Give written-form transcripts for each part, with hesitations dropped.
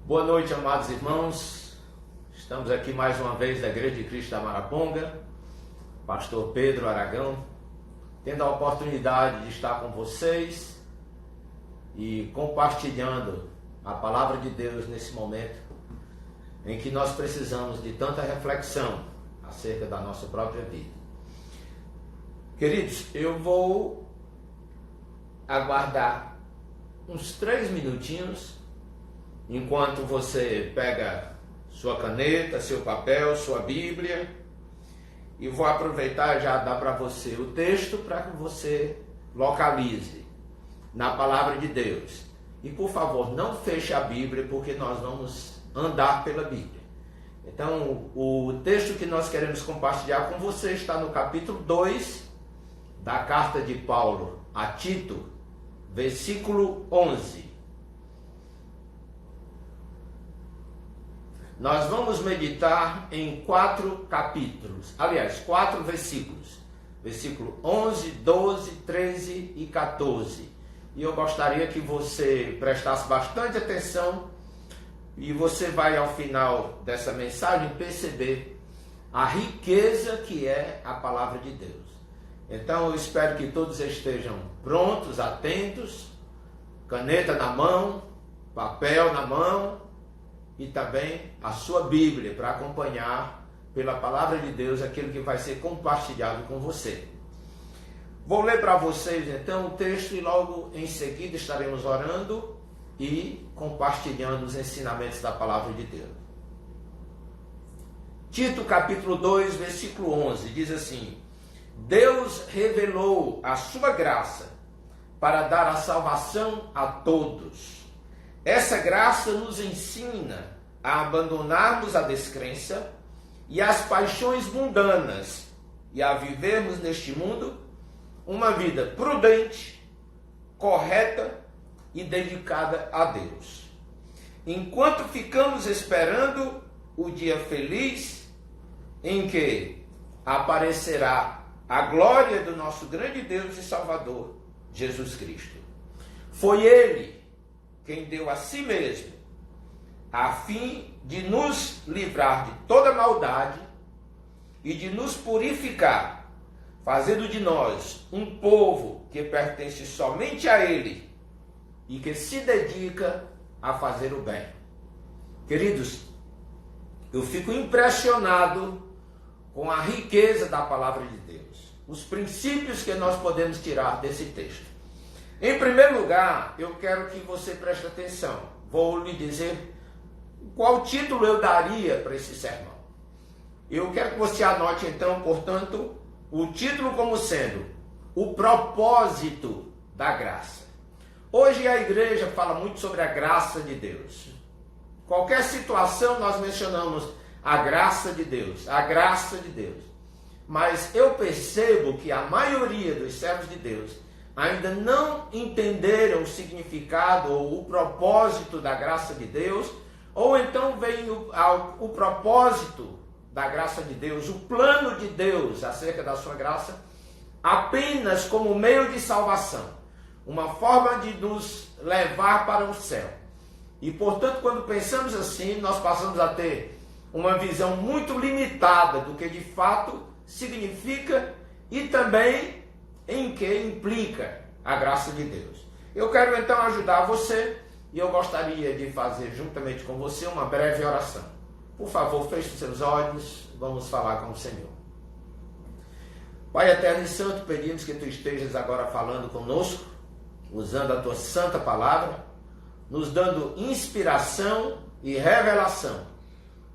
Boa noite, amados irmãos. Estamos aqui mais uma vez da Igreja de Cristo da Maraponga, pastor Pedro Aragão, tendo a oportunidade de estar com vocês e compartilhando a palavra de Deus nesse momento em que nós precisamos de tanta reflexão acerca da nossa própria vida. Queridos, eu vou aguardar uns 3 minutinhos enquanto você pega sua caneta, seu papel, sua Bíblia, e vou aproveitar e já dar para você o texto para que você localize na palavra de Deus. E por favor, não feche a Bíblia, porque nós vamos andar pela Bíblia. Então, o texto que nós queremos compartilhar com você está no capítulo 2 da carta de Paulo a Tito, versículo 11. Nós vamos meditar em 4 capítulos, aliás, 4 versículos. Versículo 11, 12, 13 e 14. E eu gostaria que você prestasse bastante atenção e você vai ao final dessa mensagem perceber a riqueza que é a palavra de Deus. Então eu espero que todos estejam prontos, atentos, caneta na mão, papel na mão, e também a sua Bíblia para acompanhar pela palavra de Deus aquilo que vai ser compartilhado com você. Vou ler para vocês então o texto e logo em seguida estaremos orando e compartilhando os ensinamentos da palavra de Deus. Tito capítulo 2, versículo 11 diz assim: Deus revelou a sua graça para dar a salvação a todos. Essa graça nos ensina a abandonarmos a descrença e as paixões mundanas e a vivermos neste mundo uma vida prudente, correta e dedicada a Deus. Enquanto ficamos esperando o dia feliz em que aparecerá a glória do nosso grande Deus e Salvador, Jesus Cristo. Foi Ele quem deu a si mesmo, a fim de nos livrar de toda maldade e de nos purificar, fazendo de nós um povo que pertence somente a Ele e que se dedica a fazer o bem. Queridos, eu fico impressionado com a riqueza da palavra de Deus, os princípios que nós podemos tirar desse texto. Em primeiro lugar, eu quero que você preste atenção. Vou lhe dizer qual título eu daria para esse sermão. Eu quero que você anote então, portanto, o título como sendo o propósito da graça. Hoje a igreja fala muito sobre a graça de Deus. Qualquer situação nós mencionamos a graça de Deus, a graça de Deus. Mas eu percebo que a maioria dos servos de Deus ainda não entenderam o significado ou o propósito da graça de Deus, ou então vem o propósito da graça de Deus, o plano de Deus acerca da sua graça, apenas como meio de salvação, uma forma de nos levar para o céu. E, portanto, quando pensamos assim, nós passamos a ter uma visão muito limitada do que de fato significa e também em que implica a graça de Deus. Eu quero então ajudar você e eu gostaria de fazer juntamente com você uma breve oração. Por favor, feche os seus olhos, vamos falar com o Senhor. Pai eterno e santo, pedimos que Tu estejas agora falando conosco, usando a Tua santa palavra, nos dando inspiração e revelação,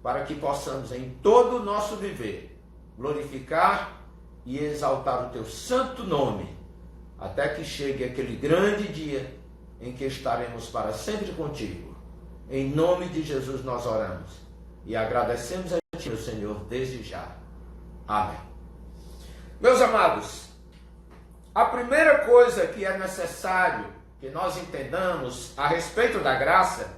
para que possamos em todo o nosso viver glorificar e exaltar o Teu santo nome, até que chegue aquele grande dia em que estaremos para sempre contigo. Em nome de Jesus nós oramos e agradecemos a Ti, meu Senhor, desde já. Amém. Meus amados, a primeira coisa que é necessário que nós entendamos a respeito da graça,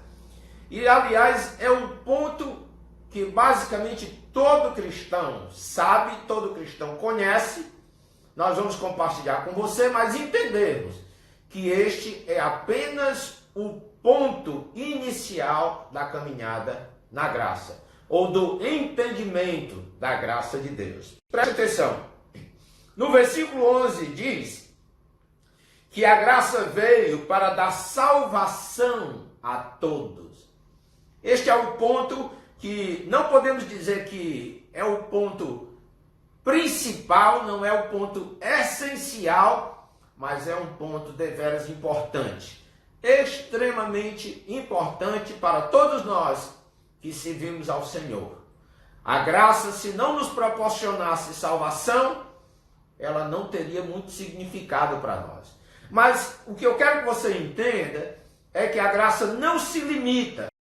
e aliás é um ponto que basicamente todo cristão sabe, todo cristão conhece, nós vamos compartilhar com você, mas entendermos que este é apenas o ponto inicial da caminhada na graça, ou do entendimento da graça de Deus. Preste atenção. No versículo 11 diz que a graça veio para dar salvação a todos. Este é o ponto que não podemos dizer que é o ponto principal, não é o ponto essencial, mas é um ponto deveras importante, extremamente importante para todos nós que servimos ao Senhor. A graça, se não nos proporcionasse salvação, ela não teria muito significado para nós. Mas o que eu quero que você entenda é que a graça não se limita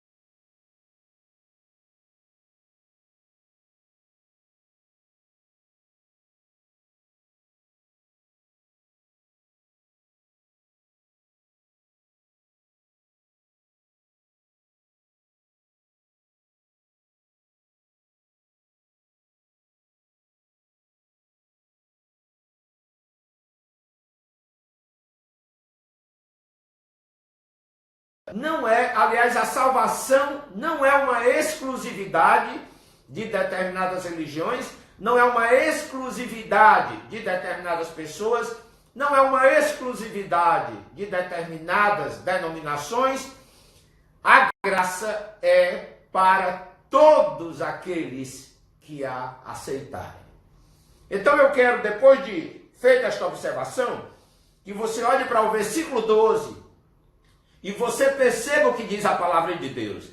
não é, aliás, a salvação não é uma exclusividade de determinadas religiões, não é uma exclusividade de determinadas pessoas, não é uma exclusividade de determinadas denominações. A graça é para todos aqueles que a aceitarem. Então eu quero, depois de feita esta observação, que você olhe para o versículo 12 e você perceba o que diz a palavra de Deus.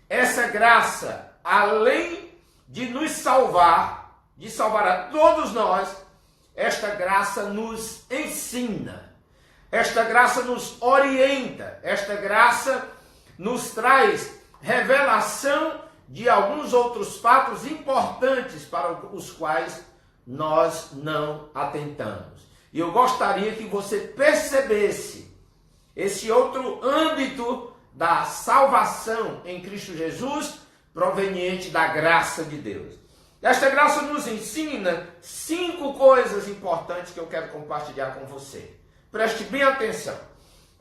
Essa graça, além de nos salvar, de salvar a todos nós, esta graça nos ensina, esta graça nos orienta, esta graça nos traz revelação de alguns outros fatos importantes para os quais nós não atentamos. E eu gostaria que você percebesse esse outro âmbito da salvação em Cristo Jesus, proveniente da graça de Deus. Esta graça nos ensina 5 coisas importantes que eu quero compartilhar com você. Preste bem atenção.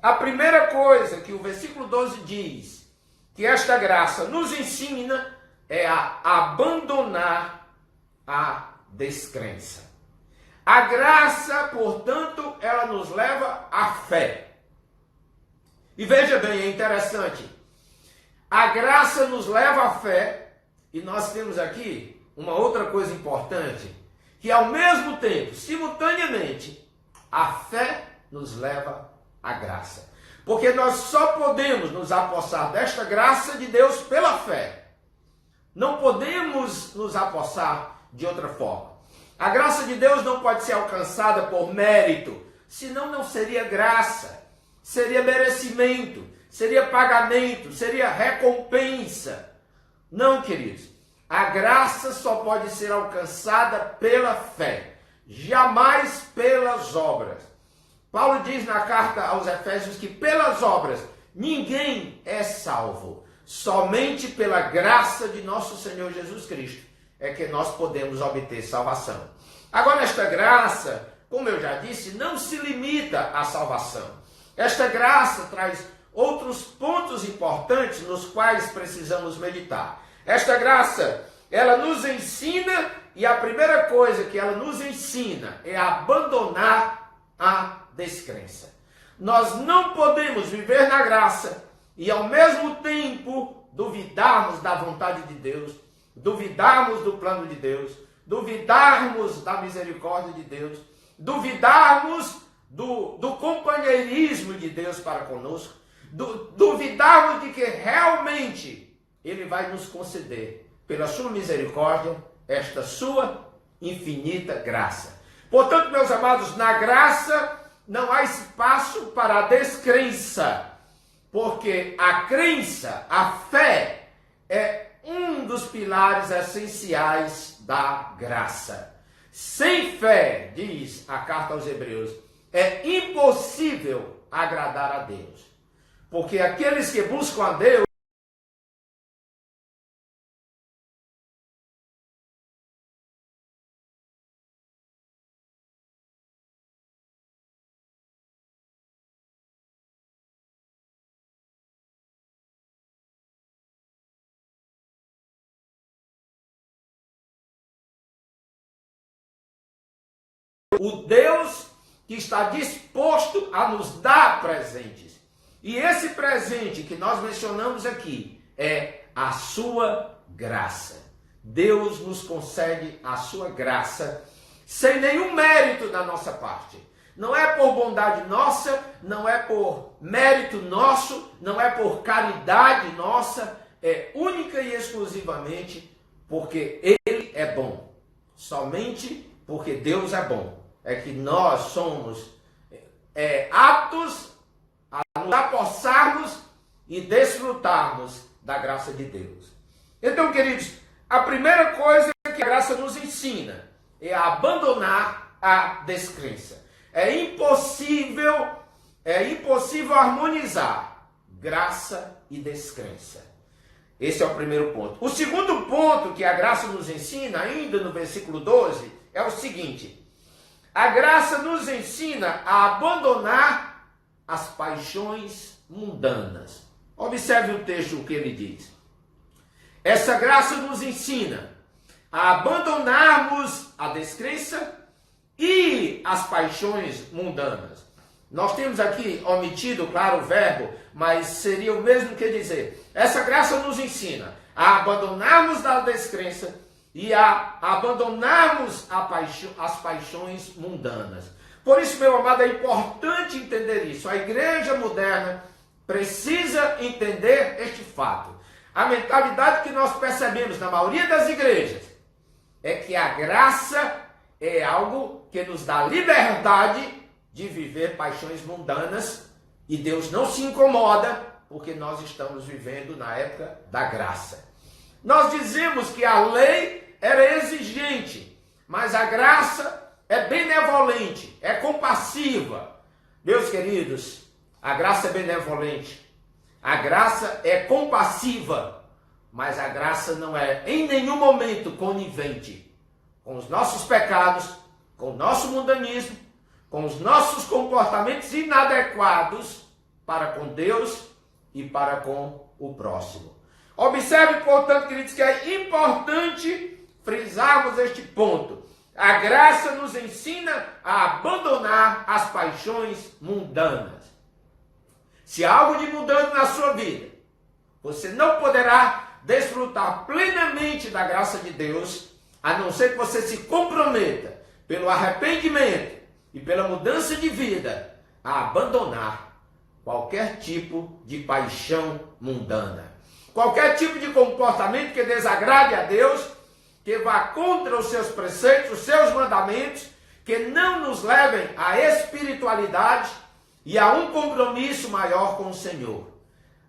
A primeira coisa que o versículo 12 diz, que esta graça nos ensina, é a abandonar a descrença. A graça, portanto, ela nos leva à fé. E veja bem, é interessante. A graça nos leva à fé, e nós temos aqui uma outra coisa importante, que ao mesmo tempo, simultaneamente, a fé nos leva à graça. Porque nós só podemos nos apossar desta graça de Deus pela fé. Não podemos nos apossar de outra forma. A graça de Deus não pode ser alcançada por mérito, senão não seria graça. Seria merecimento, seria pagamento, seria recompensa. Não, queridos. A graça só pode ser alcançada pela fé, jamais pelas obras. Paulo diz na carta aos Efésios que pelas obras ninguém é salvo. Somente pela graça de nosso Senhor Jesus Cristo é que nós podemos obter salvação. Agora, esta graça, como eu já disse, não se limita à salvação. Esta graça traz outros pontos importantes nos quais precisamos meditar. Esta graça, ela nos ensina, e a primeira coisa que ela nos ensina é abandonar a descrença. Nós não podemos viver na graça e ao mesmo tempo duvidarmos da vontade de Deus, duvidarmos do plano de Deus, duvidarmos da misericórdia de Deus, duvidarmos do companheirismo de Deus para conosco, duvidarmos de que realmente Ele vai nos conceder, pela sua misericórdia, esta sua infinita graça. Portanto, meus amados, na graça não há espaço para a descrença, porque a crença, a fé, é um dos pilares essenciais da graça. Sem fé, diz a carta aos Hebreus, é impossível agradar a Deus. Porque aqueles que buscam a Deus o Deus que está disposto a nos dar presentes. E esse presente que nós mencionamos aqui é a sua graça. Deus nos concede a sua graça sem nenhum mérito da nossa parte. Não é por bondade nossa, não é por mérito nosso, não é por caridade nossa, é única e exclusivamente porque Ele é bom. Somente porque Deus é bom. É que nós somos aptos a nos apossarmos e desfrutarmos da graça de Deus. Então, queridos, a primeira coisa que a graça nos ensina é a abandonar a descrença. É impossível harmonizar graça e descrença. Esse é o primeiro ponto. O segundo ponto que a graça nos ensina, ainda no versículo 12, é o seguinte: a graça nos ensina a abandonar as paixões mundanas. Observe o texto, o que ele diz. Essa graça nos ensina a abandonarmos a descrença e as paixões mundanas. Nós temos aqui omitido, claro, o verbo, mas seria o mesmo que dizer. Essa graça nos ensina a abandonarmos a descrença e a abandonarmos as paixões mundanas. Por isso, meu amado, é importante entender isso. A igreja moderna precisa entender este fato. A mentalidade que nós percebemos na maioria das igrejas é que a graça é algo que nos dá liberdade de viver paixões mundanas e Deus não se incomoda porque nós estamos vivendo na época da graça. Nós dizemos que a lei era exigente, mas a graça é benevolente, é compassiva. Meus queridos, a graça é benevolente, a graça é compassiva, mas a graça não é em nenhum momento conivente com os nossos pecados, com o nosso mundanismo, com os nossos comportamentos inadequados para com Deus e para com o próximo. Observe, portanto, queridos, que é importante frisarmos este ponto. A graça nos ensina a abandonar as paixões mundanas. Se há algo de mundano na sua vida, você não poderá desfrutar plenamente da graça de Deus, a não ser que você se comprometa pelo arrependimento e pela mudança de vida a abandonar qualquer tipo de paixão mundana. Qualquer tipo de comportamento que desagrade a Deus, que vá contra os seus preceitos, os seus mandamentos, que não nos levem à espiritualidade e a um compromisso maior com o Senhor.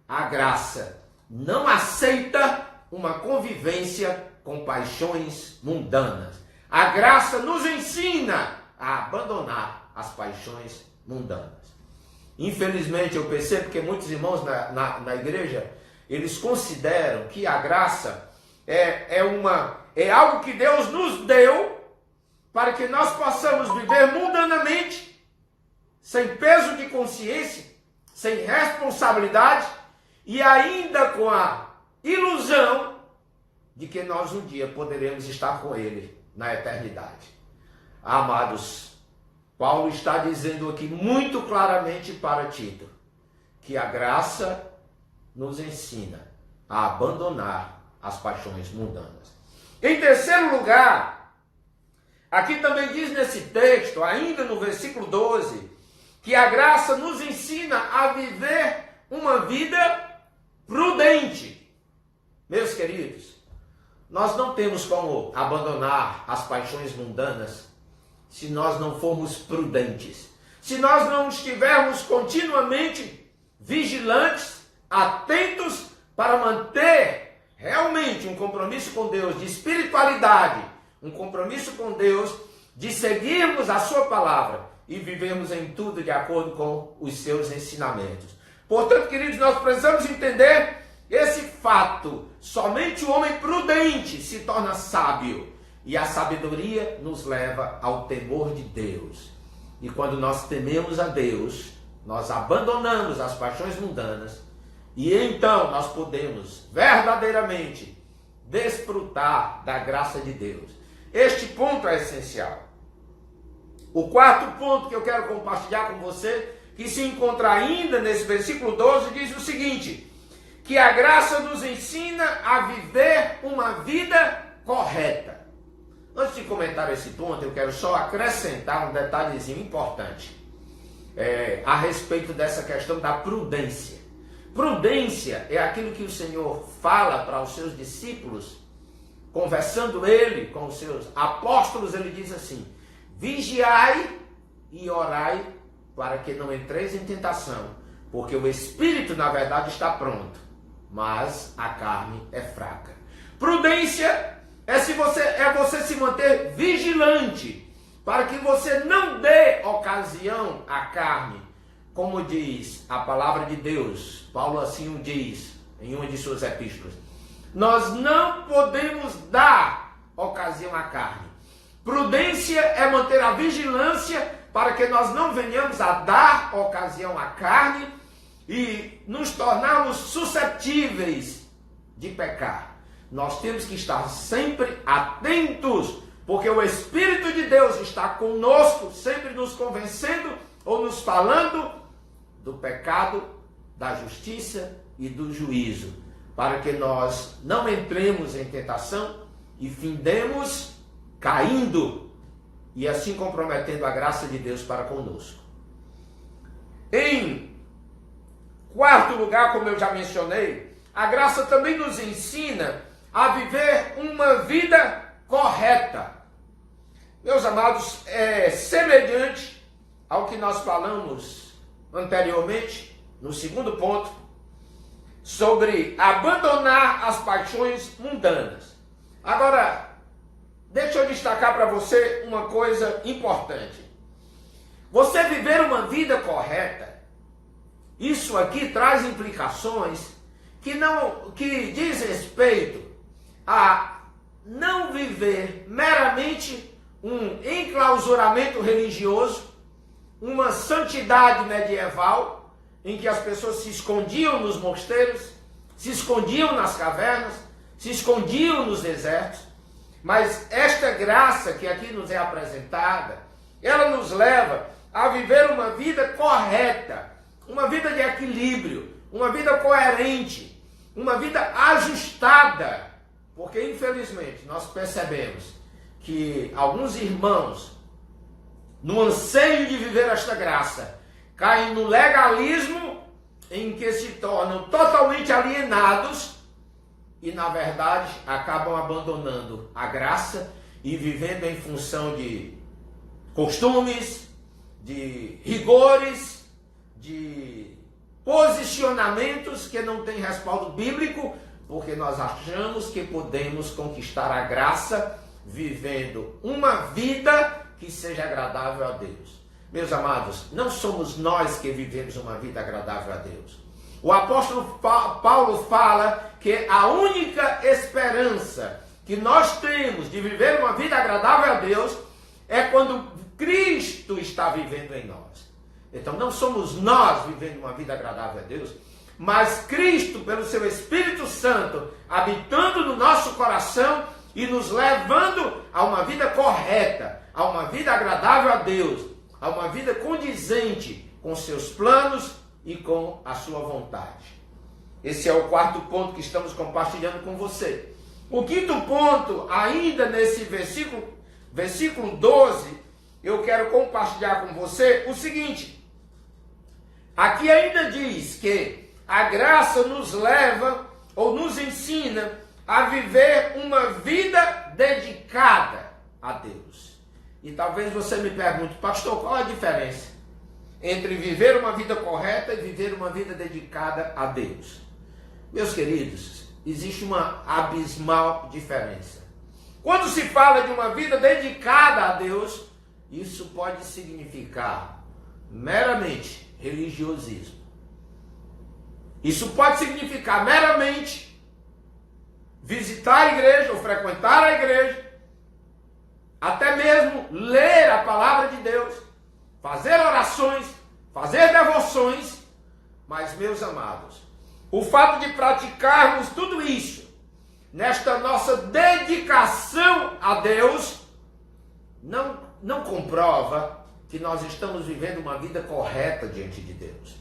A graça não aceita uma convivência com paixões mundanas. A graça nos ensina a abandonar as paixões mundanas. Infelizmente, eu percebo que muitos irmãos na igreja, eles consideram que a graça é algo que Deus nos deu para que nós possamos viver mundanamente, sem peso de consciência, sem responsabilidade e ainda com a ilusão de que nós um dia poderemos estar com Ele na eternidade. Amados, Paulo está dizendo aqui muito claramente para Tito que a graça nos ensina a abandonar as paixões mundanas. Em terceiro lugar, aqui também diz nesse texto, ainda no versículo 12, que a graça nos ensina a viver uma vida prudente. Meus queridos, nós não temos como abandonar as paixões mundanas se nós não formos prudentes. Se nós não estivermos continuamente vigilantes, atentos para manter realmente um compromisso com Deus de espiritualidade, um compromisso com Deus de seguirmos a sua palavra e vivermos em tudo de acordo com os seus ensinamentos. Portanto, queridos, nós precisamos entender esse fato. Somente o homem prudente se torna sábio. E a sabedoria nos leva ao temor de Deus. E quando nós tememos a Deus, nós abandonamos as paixões mundanas. E então nós podemos verdadeiramente desfrutar da graça de Deus. Este ponto é essencial. O quarto ponto que eu quero compartilhar com você, que se encontra ainda nesse versículo 12, diz o seguinte: que a graça nos ensina a viver uma vida correta. Antes de comentar esse ponto, eu quero só acrescentar um detalhezinho importante a respeito dessa questão da prudência. Prudência é aquilo que o Senhor fala para os seus discípulos, conversando ele com os seus apóstolos, ele diz assim: vigiai e orai para que não entreis em tentação, porque o espírito na verdade está pronto, mas a carne é fraca. Prudência é você se manter vigilante, para que você não dê ocasião à carne, como diz a palavra de Deus. Paulo assim o diz em uma de suas epístolas. Nós não podemos dar ocasião à carne. Prudência é manter a vigilância para que nós não venhamos a dar ocasião à carne e nos tornarmos suscetíveis de pecar. Nós temos que estar sempre atentos, porque o Espírito de Deus está conosco, sempre nos convencendo ou nos falando do pecado, da justiça e do juízo, para que nós não entremos em tentação e findemos caindo e assim comprometendo a graça de Deus para conosco. Em quarto lugar, como eu já mencionei, a graça também nos ensina a viver uma vida correta. Meus amados, é semelhante ao que nós falamos anteriormente, no segundo ponto, sobre abandonar as paixões mundanas. Agora, deixa eu destacar para você uma coisa importante. Você viver uma vida correta, isso aqui traz implicações que diz respeito a não viver meramente um enclausuramento religioso, uma santidade medieval, em que as pessoas se escondiam nos mosteiros, se escondiam nas cavernas, se escondiam nos desertos. Mas esta graça que aqui nos é apresentada, ela nos leva a viver uma vida correta, uma vida de equilíbrio, uma vida coerente, uma vida ajustada, porque infelizmente nós percebemos que alguns irmãos, no anseio de viver esta graça, caem no legalismo em que se tornam totalmente alienados e, na verdade, acabam abandonando a graça e vivendo em função de costumes, de rigores, de posicionamentos que não têm respaldo bíblico, porque nós achamos que podemos conquistar a graça vivendo uma vida que seja agradável a Deus. Meus amados, não somos nós que vivemos uma vida agradável a Deus. O apóstolo Paulo fala que a única esperança que nós temos de viver uma vida agradável a Deus é quando Cristo está vivendo em nós. Então não somos nós vivendo uma vida agradável a Deus, mas Cristo, pelo seu Espírito Santo, habitando no nosso coração e nos levando a uma vida correta, a uma vida agradável a Deus, a uma vida condizente com seus planos e com a sua vontade. Esse é o quarto ponto que estamos compartilhando com você. O quinto ponto, ainda nesse versículo 12, eu quero compartilhar com você o seguinte. Aqui ainda diz que a graça nos leva ou nos ensina a viver uma vida dedicada a Deus. E talvez você me pergunte, pastor, qual a diferença entre viver uma vida correta e viver uma vida dedicada a Deus? Meus queridos, existe uma abismal diferença. Quando se fala de uma vida dedicada a Deus, isso pode significar meramente religiosismo. Isso pode significar meramente visitar a igreja ou frequentar a igreja, até mesmo ler a palavra de Deus, fazer orações, fazer devoções. Mas, meus amados, o fato de praticarmos tudo isso, nesta nossa dedicação a Deus, não comprova que nós estamos vivendo uma vida correta diante de Deus.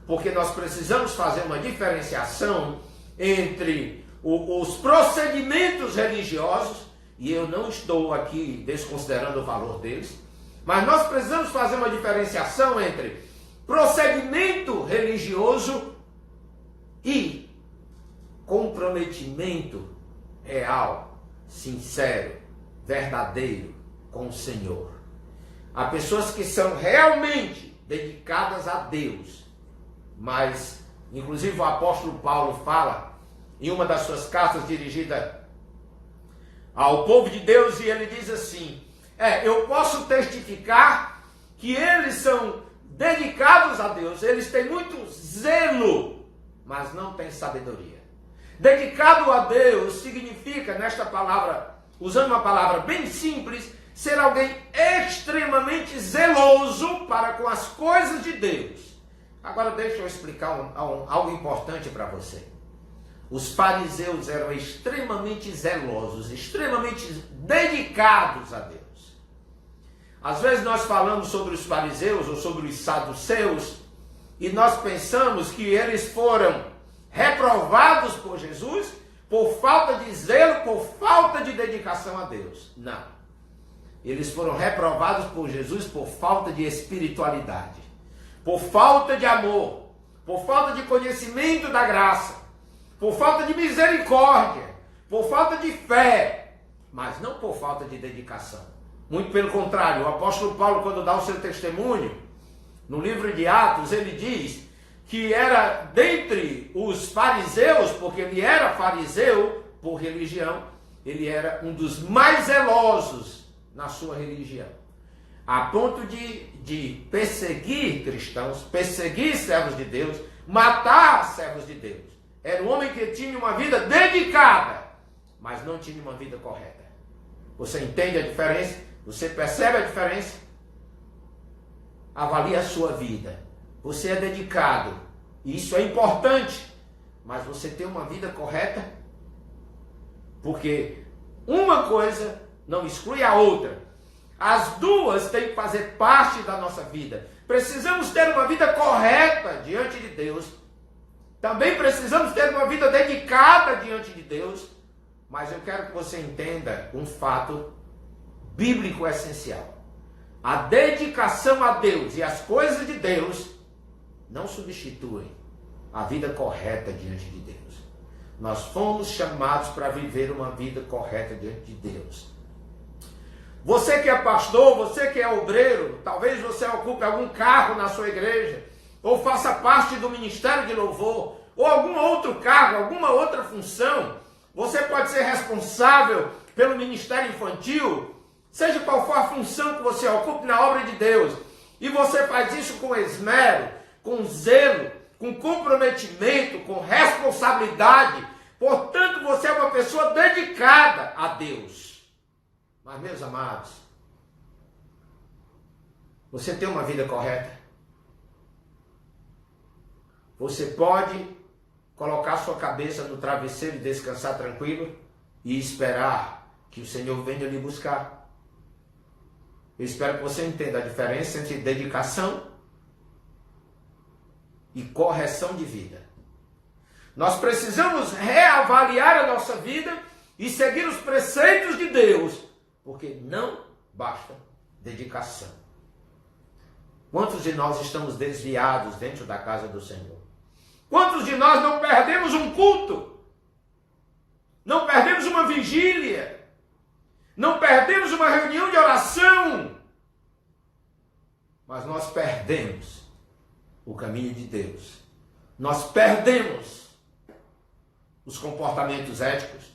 Porque nós precisamos fazer uma diferenciação entre os procedimentos religiosos, e eu não estou aqui desconsiderando o valor deles, mas nós precisamos fazer uma diferenciação entre procedimento religioso e comprometimento real, sincero, verdadeiro com o Senhor. Há pessoas que são realmente dedicadas a Deus, mas, inclusive o apóstolo Paulo fala em uma das suas cartas dirigida ao povo de Deus, e ele diz assim, eu posso testificar que eles são dedicados a Deus, eles têm muito zelo, mas não têm sabedoria. Dedicado a Deus significa, nesta palavra, usando uma palavra bem simples, ser alguém extremamente zeloso para com as coisas de Deus. Agora deixa eu explicar algo importante para você. Os fariseus eram extremamente zelosos, extremamente dedicados a Deus. Às vezes nós falamos sobre os fariseus ou sobre os saduceus e nós pensamos que eles foram reprovados por Jesus por falta de zelo, por falta de dedicação a Deus. Não. Eles foram reprovados por Jesus por falta de espiritualidade, por falta de amor, por falta de conhecimento da graça, por falta de misericórdia, por falta de fé, mas não por falta de dedicação. Muito pelo contrário, o apóstolo Paulo, quando dá o seu testemunho, no livro de Atos, ele diz que era dentre os fariseus, porque ele era fariseu por religião, ele era um dos mais zelosos na sua religião, a ponto de perseguir cristãos, perseguir servos de Deus, matar servos de Deus. Era um homem que tinha uma vida dedicada, mas não tinha uma vida correta. Você entende a diferença? Você percebe a diferença? Avalie a sua vida. Você é dedicado, e isso é importante, mas você tem uma vida correta? Porque uma coisa não exclui a outra. As duas têm que fazer parte da nossa vida. Precisamos ter uma vida correta diante de Deus. Também precisamos ter uma vida dedicada diante de Deus. Mas eu quero que você entenda um fato bíblico essencial. A dedicação a Deus e as coisas de Deus não substituem a vida correta diante de Deus. Nós fomos chamados para viver uma vida correta diante de Deus. Você que é pastor, você que é obreiro, talvez você ocupe algum cargo na sua igreja, ou faça parte do ministério de louvor, ou algum outro cargo, alguma outra função. Você pode ser responsável pelo ministério infantil, seja qual for a função que você ocupe na obra de Deus. E você faz isso com esmero, com zelo, com comprometimento, com responsabilidade. Portanto, você é uma pessoa dedicada a Deus. Mas, meus amados, você tem uma vida correta? Você pode colocar sua cabeça no travesseiro e descansar tranquilo e esperar que o Senhor venha lhe buscar? Eu espero que você entenda a diferença entre dedicação e correção de vida. Nós precisamos reavaliar a nossa vida e seguir os preceitos de Deus, porque não basta dedicação. Quantos de nós estamos desviados dentro da casa do Senhor? Quantos de nós não perdemos um culto? Não perdemos uma vigília? Não perdemos uma reunião de oração? Mas nós perdemos o caminho de Deus. Nós perdemos os comportamentos éticos.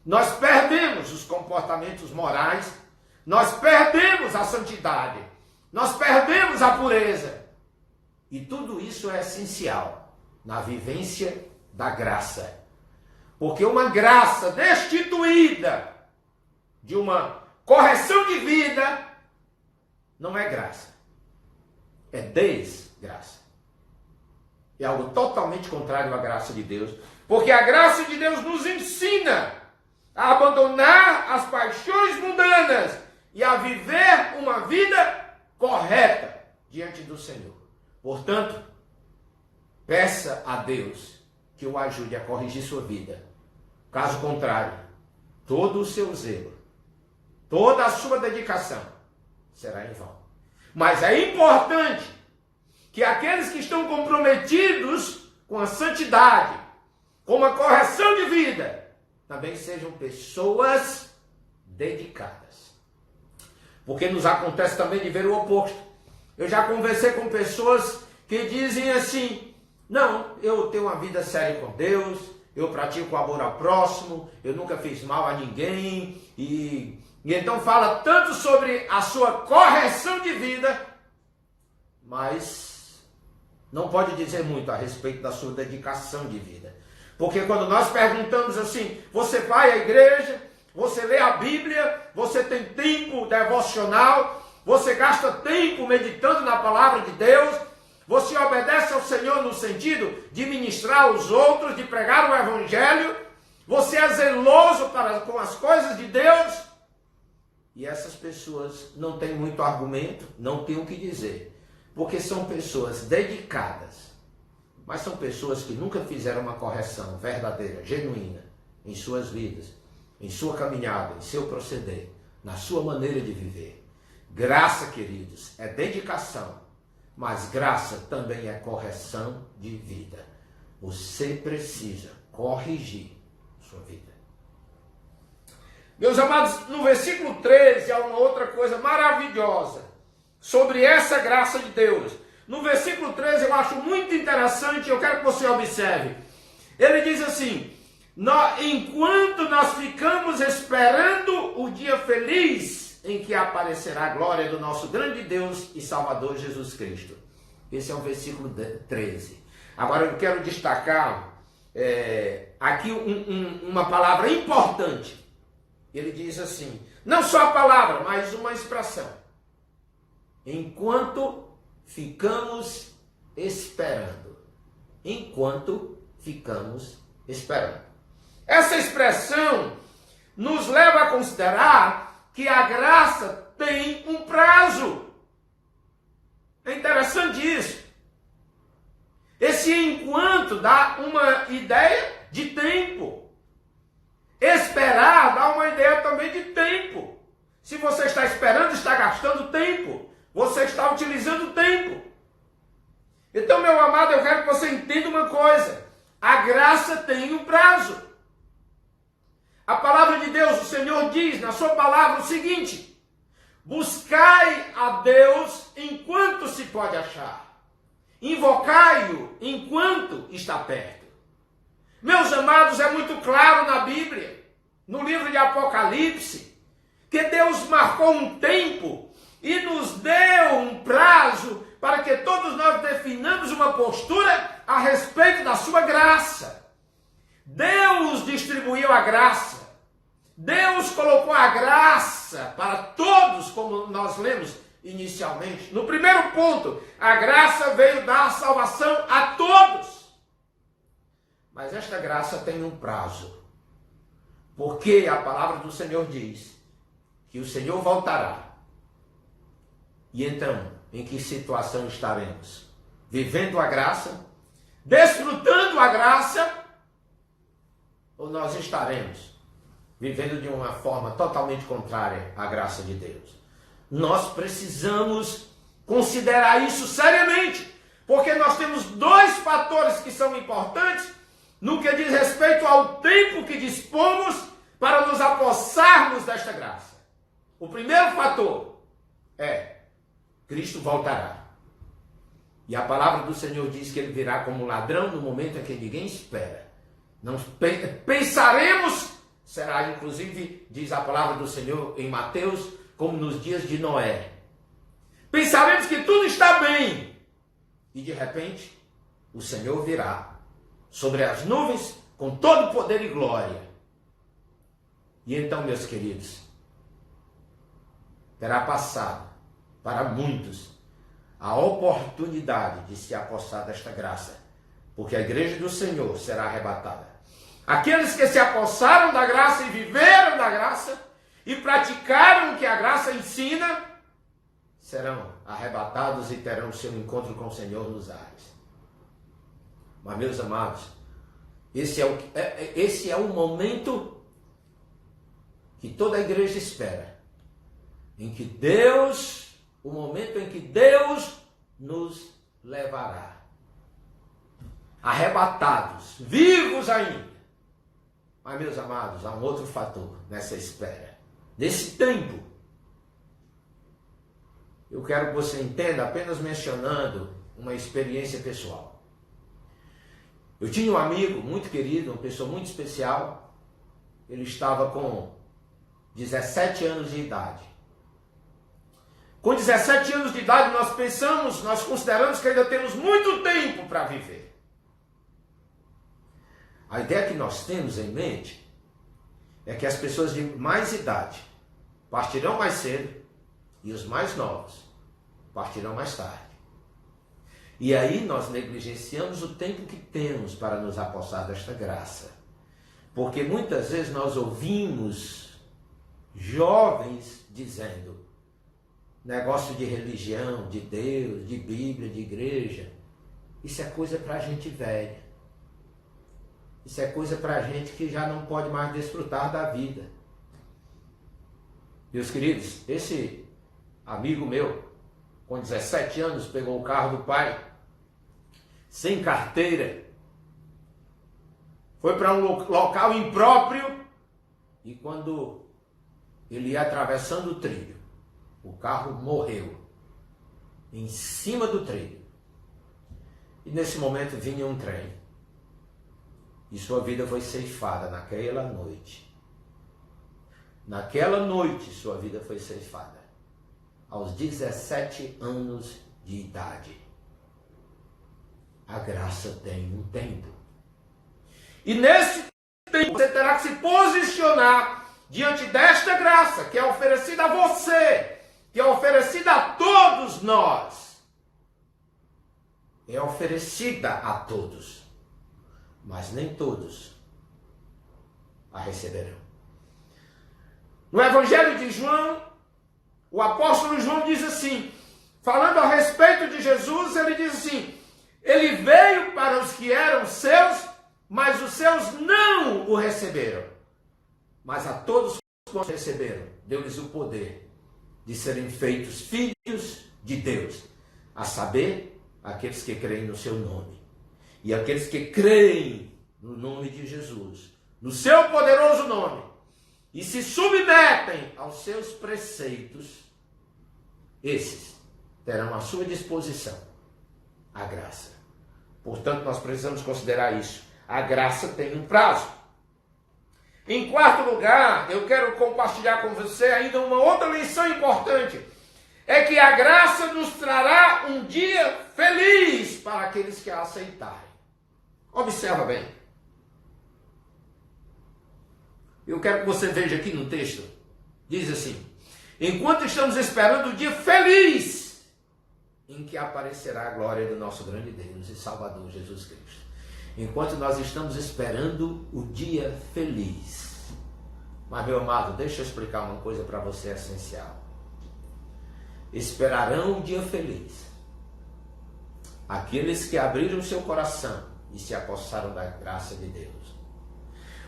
Nós perdemos os comportamentos morais. Nós perdemos a santidade. Nós perdemos a pureza. E tudo isso é essencial na vivência da graça. Porque uma graça destituída de uma correção de vida não é graça. É desgraça. É algo totalmente contrário à graça de Deus. Porque a graça de Deus nos ensina a abandonar as paixões mundanas e a viver uma vida correta diante do Senhor. Portanto, peça a Deus que o ajude a corrigir sua vida. Caso contrário, todo o seu zelo, toda a sua dedicação será em vão. Mas é importante que aqueles que estão comprometidos com a santidade, com a correção de vida, também sejam pessoas dedicadas. Porque nos acontece também de ver o oposto. Eu já conversei com pessoas que dizem assim: não, eu tenho uma vida séria com Deus, eu pratico o amor ao próximo, eu nunca fiz mal a ninguém, e então fala tanto sobre a sua correção de vida, mas não pode dizer muito a respeito da sua dedicação de vida. Porque quando nós perguntamos assim, você vai à igreja, você lê a Bíblia, você tem tempo devocional, você gasta tempo meditando na palavra de Deus, você obedece ao Senhor no sentido de ministrar aos outros, de pregar o Evangelho, você é zeloso com as coisas de Deus. E essas pessoas não têm muito argumento, não têm o que dizer, porque são pessoas dedicadas, mas são pessoas que nunca fizeram uma correção verdadeira, genuína, em suas vidas, em sua caminhada, em seu proceder, na sua maneira de viver. Graça, queridos, é dedicação, mas graça também é correção de vida. Você precisa corrigir sua vida. Meus amados, no versículo 13 há uma outra coisa maravilhosa sobre essa graça de Deus. No versículo 13 eu acho muito interessante, eu quero que você observe. Ele diz assim: enquanto nós ficamos esperando o dia feliz em que aparecerá a glória do nosso grande Deus e Salvador Jesus Cristo. Esse é o versículo 13. Agora eu quero destacar aqui uma palavra importante. Ele diz assim, não só a palavra, mas uma expressão. Enquanto ficamos esperando. Enquanto ficamos esperando. Essa expressão nos leva a considerar que a graça tem um prazo. É interessante isso. Esse enquanto dá uma ideia de tempo. Esperar dá uma ideia também de tempo. Se você está esperando, está gastando tempo. Você está utilizando tempo. Então, meu amado, eu quero que você entenda uma coisa. A graça tem um prazo. A palavra de Deus, o Senhor diz na sua palavra o seguinte: buscai a Deus enquanto se pode achar. Invocai-o enquanto está perto. Meus amados, é muito claro na Bíblia, no livro de Apocalipse, que Deus marcou um tempo e nos deu um prazo para que todos nós definamos uma postura a respeito da sua graça. Deus distribuiu a graça. Deus colocou a graça para todos, como nós lemos inicialmente. No primeiro ponto, a graça veio dar salvação a todos. Mas esta graça tem um prazo. Porque a palavra do Senhor diz que o Senhor voltará. E então, em que situação estaremos? Vivendo a graça? Desfrutando a graça? Ou nós estaremos vivendo de uma forma totalmente contrária à graça de Deus? Nós precisamos considerar isso seriamente, porque nós temos dois fatores que são importantes no que diz respeito ao tempo que dispomos para nos apossarmos desta graça. O primeiro fator é: Cristo voltará. E a palavra do Senhor diz que ele virá como ladrão no momento em que ninguém espera. Não pensaremos, será inclusive, diz a palavra do Senhor em Mateus, como nos dias de Noé. Pensaremos que tudo está bem. E de repente, o Senhor virá sobre as nuvens com todo poder e glória. E então, meus queridos, terá passado para muitos a oportunidade de se apossar desta graça, porque a igreja do Senhor será arrebatada. Aqueles que se apossaram da graça e viveram da graça e praticaram o que a graça ensina, serão arrebatados e terão seu encontro com o Senhor nos ares. Mas, meus amados, esse é o momento que toda a igreja espera, o momento em que Deus nos levará, arrebatados, vivos ainda. Mas, meus amados, há um outro fator nessa espera, nesse tempo. Eu quero que você entenda, apenas mencionando uma experiência pessoal. Eu tinha um amigo muito querido, uma pessoa muito especial. Ele estava com 17 anos de idade. Com 17 anos de idade, nós consideramos que ainda temos muito tempo para viver. A ideia que nós temos em mente é que as pessoas de mais idade partirão mais cedo e os mais novos partirão mais tarde. E aí nós negligenciamos o tempo que temos para nos apossar desta graça. Porque muitas vezes nós ouvimos jovens dizendo: negócio de religião, de Deus, de Bíblia, de igreja, isso é coisa para gente velha. Isso é coisa para gente que já não pode mais desfrutar da vida. Meus queridos, esse amigo meu, com 17 anos, pegou o carro do pai, sem carteira, foi para um local impróprio, e quando ele ia atravessando o trilho, o carro morreu em cima do trilho. E nesse momento vinha um trem. E sua vida foi ceifada naquela noite. Naquela noite sua vida foi ceifada. Aos 17 anos de idade. A graça tem um tempo. E nesse tempo você terá que se posicionar diante desta graça que é oferecida a você, que é oferecida a todos nós. É oferecida a todos, mas nem todos a receberão. No Evangelho de João, o apóstolo João diz assim, falando a respeito de Jesus, ele diz assim: ele veio para os que eram seus, mas os seus não o receberam. Mas a todos quantos receberam, deu-lhes o poder de serem feitos filhos de Deus, a saber, aqueles que creem no seu nome. E aqueles que creem no nome de Jesus, no seu poderoso nome, e se submetem aos seus preceitos, esses terão à sua disposição a graça. Portanto, nós precisamos considerar isso. A graça tem um prazo. Em quarto lugar, eu quero compartilhar com você ainda uma outra lição importante. É que a graça nos trará um dia feliz para aqueles que a aceitarem. Observa bem. Eu quero que você veja aqui no texto. Diz assim: enquanto estamos esperando o dia feliz em que aparecerá a glória do nosso grande Deus e Salvador Jesus Cristo. Enquanto nós estamos esperando o dia feliz. Mas, meu amado, deixa eu explicar uma coisa para você essencial. Esperarão o dia feliz aqueles que abriram seu coração e se apossaram da graça de Deus.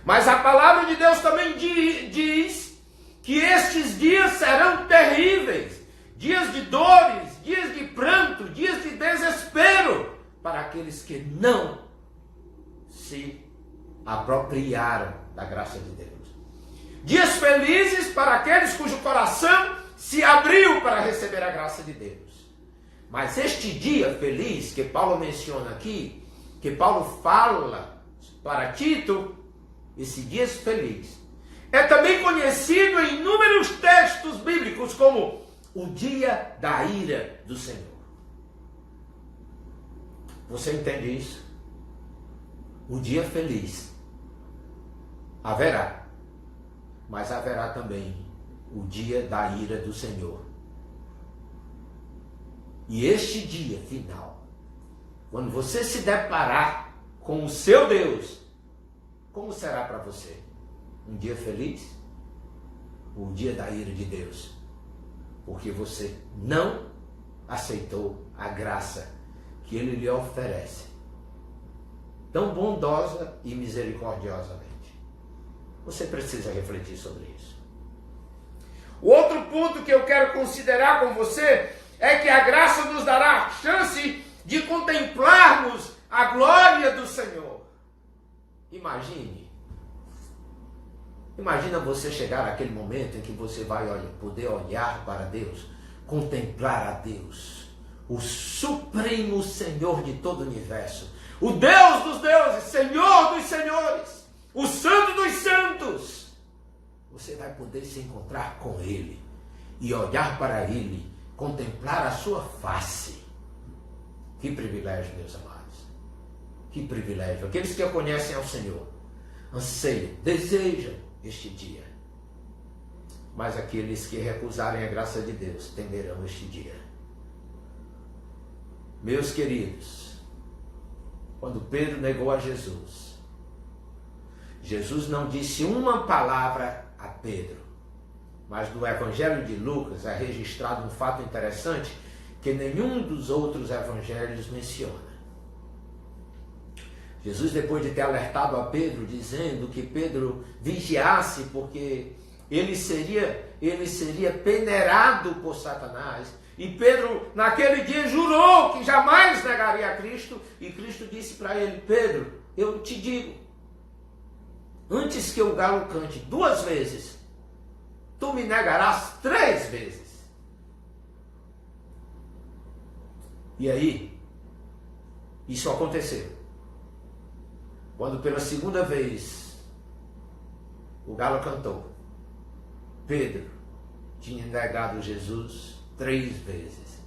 Mas a palavra de Deus também diz que estes dias serão terríveis, dias de dores, dias de pranto, dias de desespero, para aqueles que não se apropriaram da graça de Deus. Dias felizes para aqueles cujo coração se abriu para receber a graça de Deus. Mas este dia feliz que Paulo menciona aqui, que Paulo fala para Tito, esse dia feliz, é também conhecido em inúmeros textos bíblicos como o dia da ira do Senhor. Você entende isso? O dia feliz haverá, mas haverá também o dia da ira do Senhor. E este dia final, quando você se deparar com o seu Deus, como será para você? Um dia feliz? Ou o dia da ira de Deus? Porque você não aceitou a graça que Ele lhe oferece, tão bondosa e misericordiosamente. Você precisa refletir sobre isso. O outro ponto que eu quero considerar com você é que a graça nos dará a chance de contemplarmos a glória do Senhor. Imagina você chegar naquele momento em que você vai poder olhar para Deus, contemplar a Deus, o supremo Senhor de todo o universo, o Deus dos deuses, Senhor dos senhores, o Santo dos santos. Você vai poder se encontrar com Ele e olhar para Ele, contemplar a sua face. Que privilégio, meus amados. Que privilégio. Aqueles que conhecem ao Senhor anseiam, desejam este dia. Mas aqueles que recusarem a graça de Deus temerão este dia. Meus queridos, quando Pedro negou a Jesus, Jesus não disse uma palavra a Pedro. Mas no Evangelho de Lucas é registrado um fato interessante que nenhum dos outros evangelhos menciona. Jesus, depois de ter alertado a Pedro, dizendo que Pedro vigiasse, porque ele seria peneirado por Satanás. E Pedro, naquele dia, jurou que jamais negaria a Cristo. E Cristo disse para ele: Pedro, eu te digo, antes que o galo cante 2 vezes, tu me negarás 3 vezes. E aí, isso aconteceu. Quando pela segunda vez o galo cantou, Pedro tinha negado Jesus 3 vezes.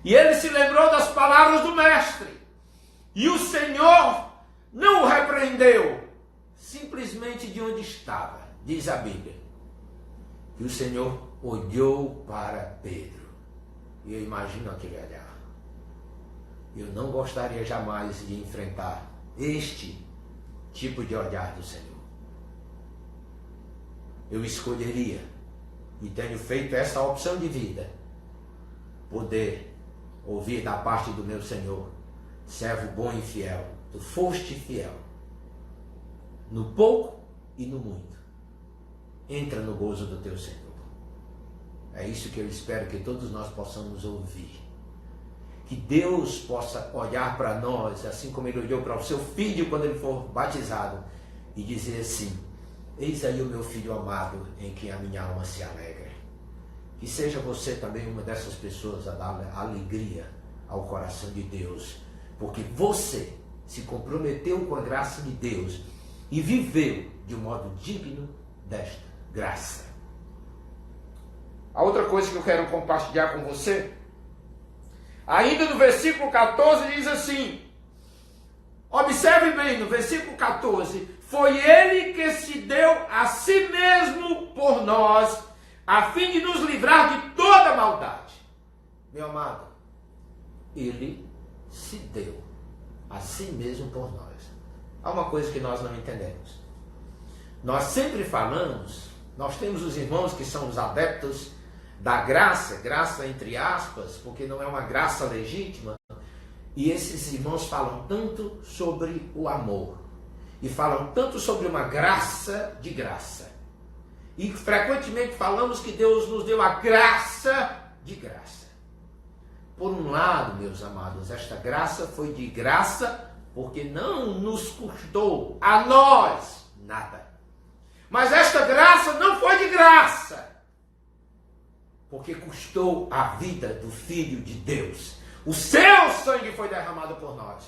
E ele se lembrou das palavras do Mestre. E o Senhor não o repreendeu, simplesmente de onde estava. Diz a Bíblia que o Senhor olhou para Pedro. E eu imagino aquele olhar. Eu não gostaria jamais de enfrentar este tipo de olhar do Senhor. Eu escolheria, e tenho feito essa opção de vida, poder ouvir da parte do meu Senhor: servo bom e fiel, tu foste fiel no pouco e no muito, entra no gozo do teu Senhor. É isso que eu espero que todos nós possamos ouvir. Que Deus possa olhar para nós, assim como Ele olhou para o seu filho quando ele for batizado, e dizer assim: eis aí o meu filho amado, em quem a minha alma se alegra. Que seja você também uma dessas pessoas a dar alegria ao coração de Deus, porque você se comprometeu com a graça de Deus e viveu de um modo digno desta graça. A outra coisa que eu quero compartilhar com você, ainda no versículo 14, diz assim, observe bem, no versículo 14, foi Ele que se deu a si mesmo por nós, a fim de nos livrar de toda maldade. Meu amado, Ele se deu a si mesmo por nós. Há uma coisa que nós não entendemos. Nós sempre falamos, nós temos os irmãos que são os adeptos da graça, graça entre aspas, porque não é uma graça legítima, e esses irmãos falam tanto sobre o amor, e falam tanto sobre uma graça de graça, e frequentemente falamos que Deus nos deu a graça de graça. Por um lado, meus amados, esta graça foi de graça, porque não nos custou a nós nada. Mas esta graça não foi de graça, porque custou a vida do Filho de Deus. O seu sangue foi derramado por nós.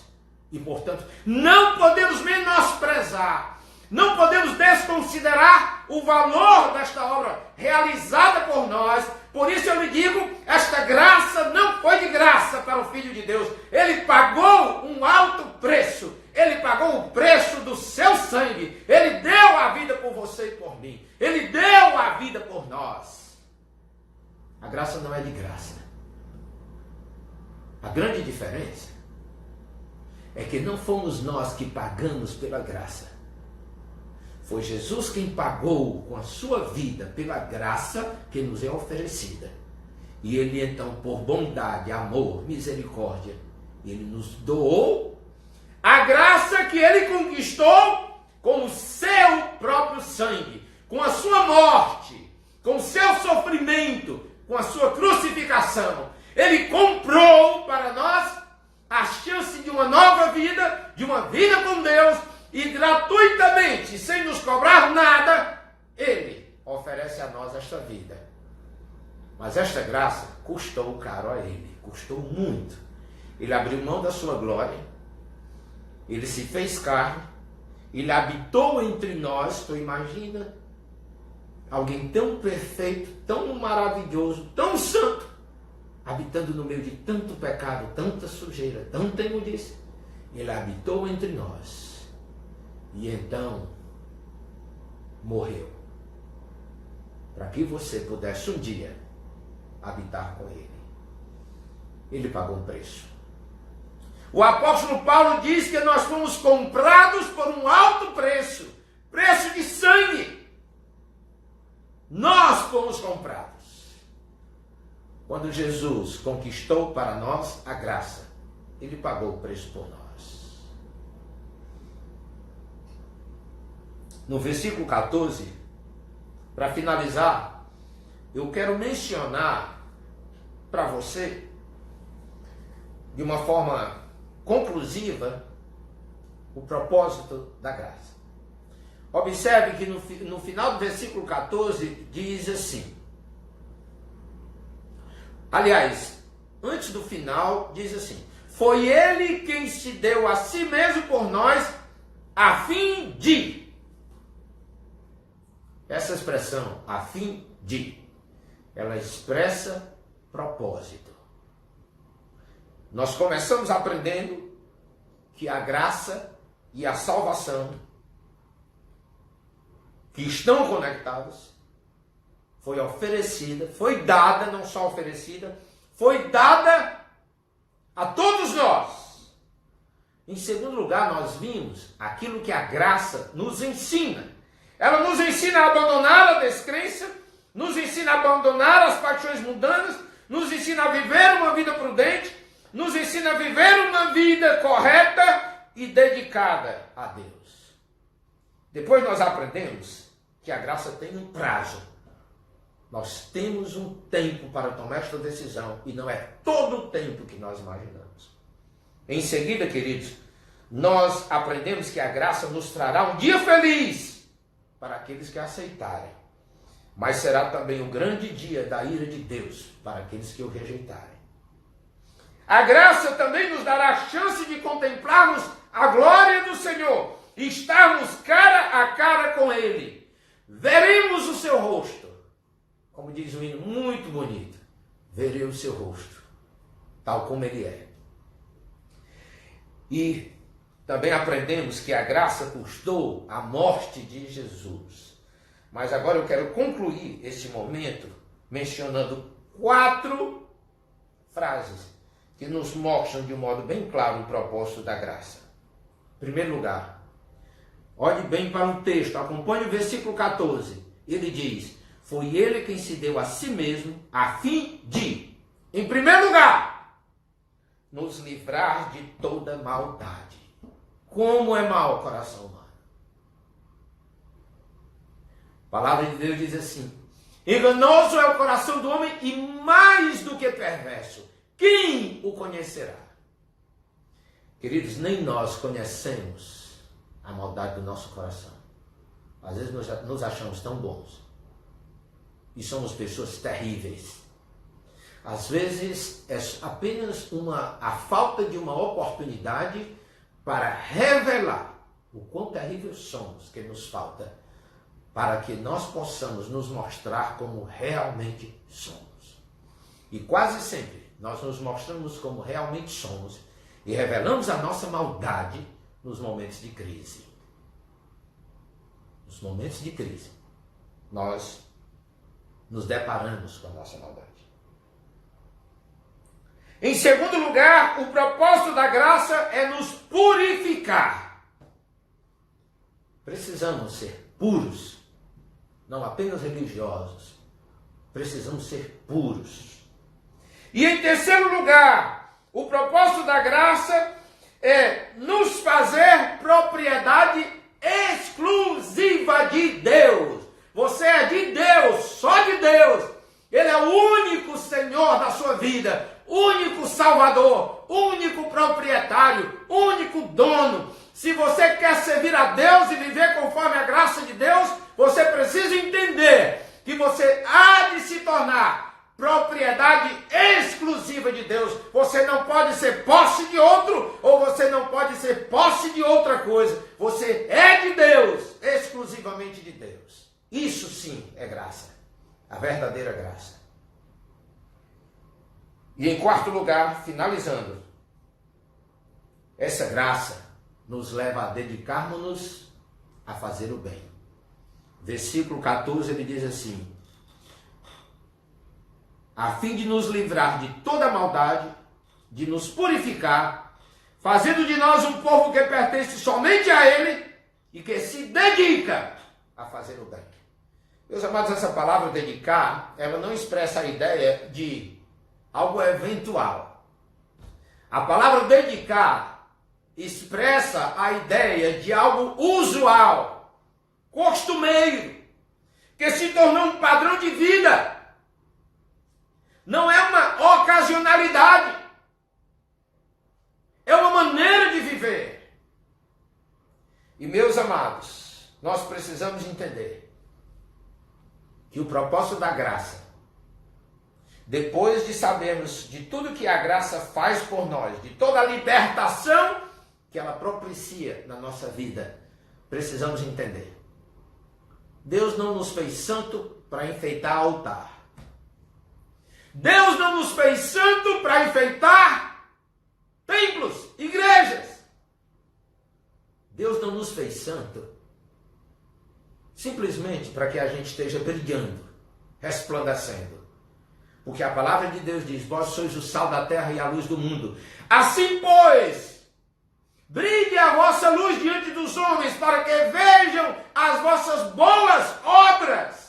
E, portanto, não podemos menosprezar, não podemos desconsiderar o valor desta obra realizada por nós. Por isso eu lhe digo, esta graça não foi de graça para o Filho de Deus. Ele pagou um alto preço. Ele pagou o preço do seu sangue. Ele deu a vida por você e por mim. Ele deu a vida por nós. A graça não é de graça. A grande diferença é que não fomos nós que pagamos pela graça. Foi Jesus quem pagou com a sua vida pela graça que nos é oferecida. E ele então, por bondade, amor, misericórdia, ele nos doou a graça que ele conquistou com o seu próprio sangue, com a sua morte, com o seu sofrimento, com a sua crucificação. Ele comprou para nós a chance de uma nova vida, de uma vida com Deus, e gratuitamente, sem nos cobrar nada, ele oferece a nós esta vida. Mas esta graça custou caro a ele, custou muito. Ele abriu mão da sua glória, ele se fez carne, ele habitou entre nós. Tu imagina alguém tão perfeito, tão maravilhoso, tão santo, habitando no meio de tanto pecado, tanta sujeira, tanta imundícia. Ele habitou entre nós e então morreu, para que você pudesse um dia habitar com ele. Ele pagou um preço. O apóstolo Paulo diz que nós fomos comprados por um alto preço, preço de sangue. Nós fomos comprados. Quando Jesus conquistou para nós a graça, ele pagou o preço por nós. No versículo 14, para finalizar, eu quero mencionar para você, de uma forma conclusiva, o propósito da graça. Observe que no final do versículo 14 diz assim. Aliás, antes do final diz assim: foi ele quem se deu a si mesmo por nós, a fim de. Essa expressão, a fim de, ela expressa propósito. Nós começamos aprendendo que a graça e a salvação, que estão conectados, foi oferecida, foi dada, não só oferecida, foi dada a todos nós. Em segundo lugar, nós vimos aquilo que a graça nos ensina. Ela nos ensina a abandonar a descrença, nos ensina a abandonar as paixões mundanas, nos ensina a viver uma vida prudente, nos ensina a viver uma vida correta e dedicada a Deus. Depois nós aprendemos que a graça tem um prazo. Nós temos um tempo para tomar esta decisão e não é todo o tempo que nós imaginamos. Em seguida, queridos, nós aprendemos que a graça nos trará um dia feliz para aqueles que a aceitarem, mas será também o grande dia da ira de Deus para aqueles que o rejeitarem. A graça também nos dará a chance de contemplarmos a glória do Senhor e estarmos cara a cara com Ele. Veremos o seu rosto. Como diz um hino muito bonito, verei o seu rosto, tal como Ele é. E também aprendemos que a graça custou a morte de Jesus. Mas agora eu quero concluir este momento mencionando 4 frases que nos mostram de um modo bem claro o propósito da graça. Em primeiro lugar, olhe bem para o texto, acompanhe o versículo 14. Ele diz: foi ele quem se deu a si mesmo a fim de, em primeiro lugar, nos livrar de toda maldade. Como é mau o coração humano. A palavra de Deus diz assim: enganoso é o coração do homem e mais do que perverso. Quem o conhecerá? Queridos, nem nós conhecemos a maldade do nosso coração. Às vezes nos achamos tão bons e somos pessoas terríveis. Às vezes é apenas a falta de uma oportunidade para revelar o quão terríveis somos que nos falta, para que nós possamos nos mostrar como realmente somos. E quase sempre nós nos mostramos como realmente somos e revelamos a nossa maldade nos momentos de crise. Nos momentos de crise, nós nos deparamos com a nossa maldade. Em segundo lugar, o propósito da graça é nos purificar. Precisamos ser puros, não apenas religiosos. Precisamos ser puros. E em terceiro lugar, o propósito da graça é nos fazer propriedade exclusiva de Deus. Você é de Deus, só de Deus. Ele é o único Senhor da sua vida, único Salvador, único proprietário, único dono. Se você quer servir a Deus e viver conforme a graça de Deus, você precisa entender que você há de se tornar propriedade exclusiva de Deus. Você não pode ser posse de outro, ou você não pode ser posse de outra coisa. Você é de Deus, exclusivamente de Deus. Isso sim é graça, a verdadeira graça. E em quarto lugar, finalizando, essa graça nos leva a dedicarmos-nos a fazer o bem. Versículo 14, ele diz assim: a fim de nos livrar de toda maldade, de nos purificar, fazendo de nós um povo que pertence somente a Ele e que se dedica a fazer o bem. Meus amados, essa palavra dedicar, ela não expressa a ideia de algo eventual. A palavra dedicar expressa a ideia de algo usual, costumeiro, que se tornou um padrão de vida. Não é uma ocasionalidade. É uma maneira de viver. E meus amados, nós precisamos entender que o propósito da graça, depois de sabermos de tudo que a graça faz por nós, de toda a libertação que ela propicia na nossa vida, precisamos entender. Deus não nos fez santo para enfeitar altar. Deus não nos fez santo para enfeitar templos, igrejas. Deus não nos fez santo simplesmente para que a gente esteja brilhando, resplandecendo. Porque a palavra de Deus diz: vós sois o sal da terra e a luz do mundo. Assim, pois, brilhe a vossa luz diante dos homens, para que vejam as vossas boas obras,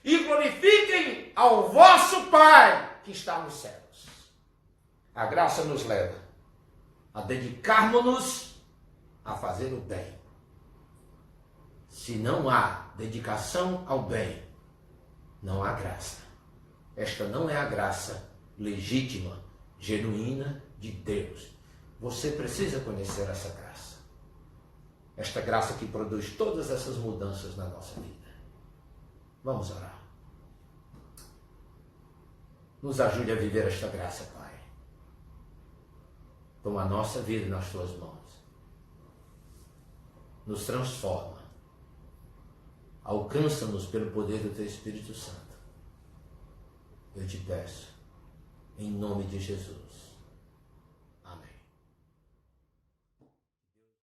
e glorifiquem ao vosso Pai que está nos céus. A graça nos leva a dedicarmos-nos a fazer o bem. Se não há dedicação ao bem, não há graça. Esta não é a graça legítima, genuína de Deus. Você precisa conhecer essa graça. Esta graça que produz todas essas mudanças na nossa vida. Vamos orar. Nos ajude a viver esta graça, Pai. Toma a nossa vida nas tuas mãos. Nos transforma. Alcança-nos pelo poder do teu Espírito Santo. Eu te peço, em nome de Jesus.